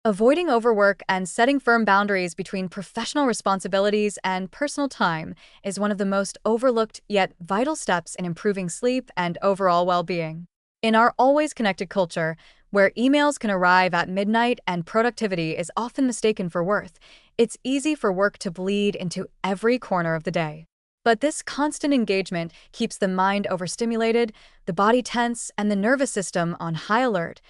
Avoiding overwork and setting firm boundaries between professional responsibilities and personal time is one of the most overlooked yet vital steps in improving sleep and overall well being. In our always connected culture, where emails can arrive at midnight and productivity is often mistaken for worth, it's easy for work to bleed into every corner of the day. But this constant engagement keeps the mind overstimulated, the body tense, and the nervous system on high alert,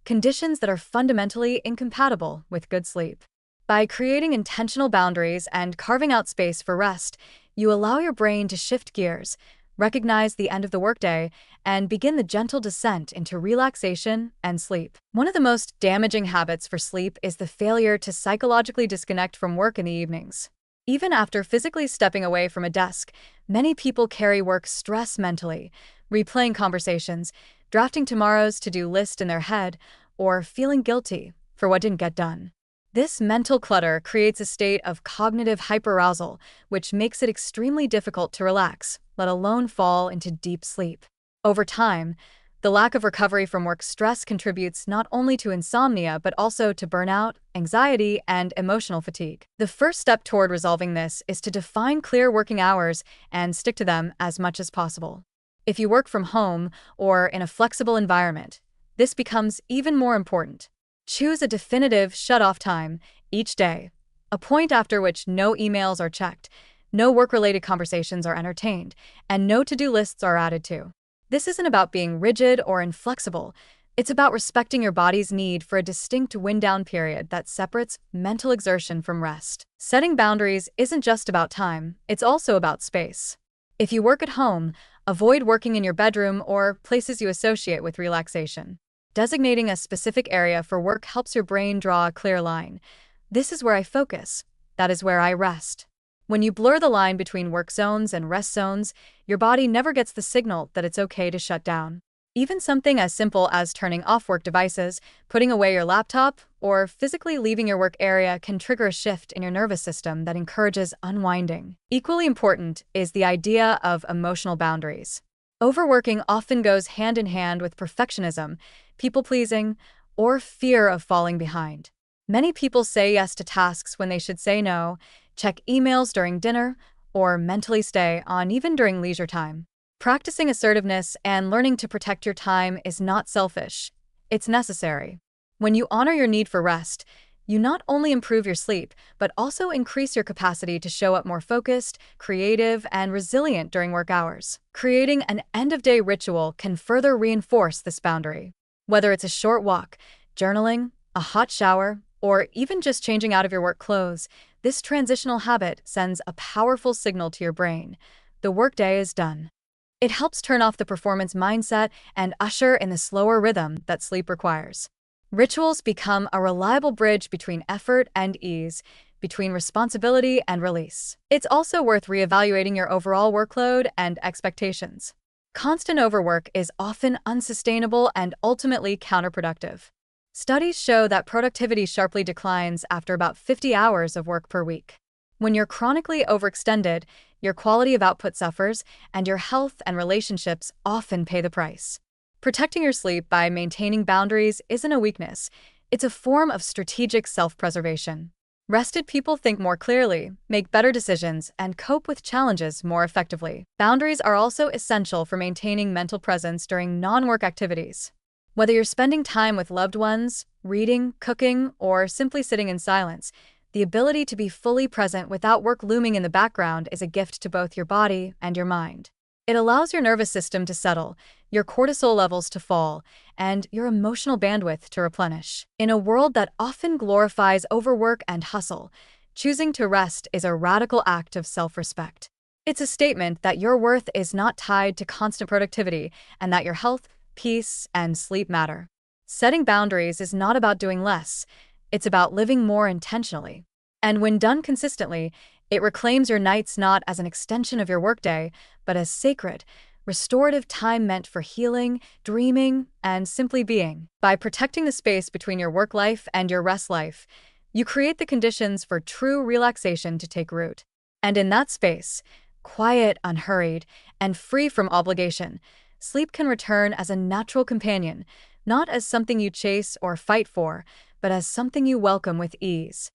conditions that are fundamentally incompatible with good sleep. By creating intentional boundaries and carving out space for rest, you allow your brain to shift gears, recognize the end of the workday, and begin the gentle descent into relaxation and sleep. One of the most damaging habits for sleep is the failure to psychologically disconnect from work in the evenings. Even after physically stepping away from a desk, many people carry work stress mentally, replaying conversations, drafting tomorrow's to-do list in their head, or feeling guilty for what didn't get done. This mental clutter creates a state of cognitive hyperarousal, which makes it extremely difficult to relax, let alone fall into deep sleep. Over time, the lack of recovery from work stress contributes not only to insomnia but also to burnout, anxiety, and emotional fatigue. The first step toward resolving this is to define clear working hours and stick to them as much as possible. If you work from home or in a flexible environment, this becomes even more important. Choose a definitive shut-off time each day, a point after which no emails are checked, no work-related conversations are entertained, and no to-do lists are added to. This isn't about being rigid or inflexible. It's about respecting your body's need for a distinct wind-down period that separates mental exertion from rest. Setting boundaries isn't just about time, it's also about space. If you work at home, avoid working in your bedroom or places you associate with relaxation. Designating a specific area for work helps your brain draw a clear line. This is where I focus. That is where I rest. When you blur the line between work zones and rest zones, your body never gets the signal that it's okay to shut down. Even something as simple as turning off work devices, putting away your laptop, or physically leaving your work area can trigger a shift in your nervous system that encourages unwinding. Equally important is the idea of emotional boundaries. Overworking often goes hand in hand with perfectionism, people-pleasing, or fear of falling behind. Many people say yes to tasks when they should say no, check emails during dinner, or mentally stay on even during leisure time. Practicing assertiveness and learning to protect your time is not selfish. It's necessary. When you honor your need for rest, you not only improve your sleep, but also increase your capacity to show up more focused, creative, and resilient during work hours. Creating an end-of-day ritual can further reinforce this boundary. Whether it's a short walk, journaling, a hot shower, or even just changing out of your work clothes, this transitional habit sends a powerful signal to your brain. The workday is done. It helps turn off the performance mindset and usher in the slower rhythm that sleep requires. Rituals become a reliable bridge between effort and ease, between responsibility and release. It's also worth reevaluating your overall workload and expectations. Constant overwork is often unsustainable and ultimately counterproductive. Studies show that productivity sharply declines after about 50 hours of work per week. When you're chronically overextended, your quality of output suffers, and your health and relationships often pay the price. Protecting your sleep by maintaining boundaries isn't a weakness, it's a form of strategic self-preservation. Rested people think more clearly, make better decisions, and cope with challenges more effectively. Boundaries are also essential for maintaining mental presence during non-work activities. Whether you're spending time with loved ones, reading, cooking, or simply sitting in silence, the ability to be fully present without work looming in the background is a gift to both your body and your mind. It allows your nervous system to settle, your cortisol levels to fall, and your emotional bandwidth to replenish. In a world that often glorifies overwork and hustle, choosing to rest is a radical act of self-respect. It's a statement that your worth is not tied to constant productivity and that your health, peace, and sleep matter. Setting boundaries is not about doing less, it's about living more intentionally. And when done consistently, it reclaims your nights not as an extension of your workday, but as sacred, restorative time meant for healing, dreaming, and simply being. By protecting the space between your work life and your rest life, you create the conditions for true relaxation to take root. And in that space, quiet, unhurried, and free from obligation, sleep can return as a natural companion, not as something you chase or fight for, but as something you welcome with ease.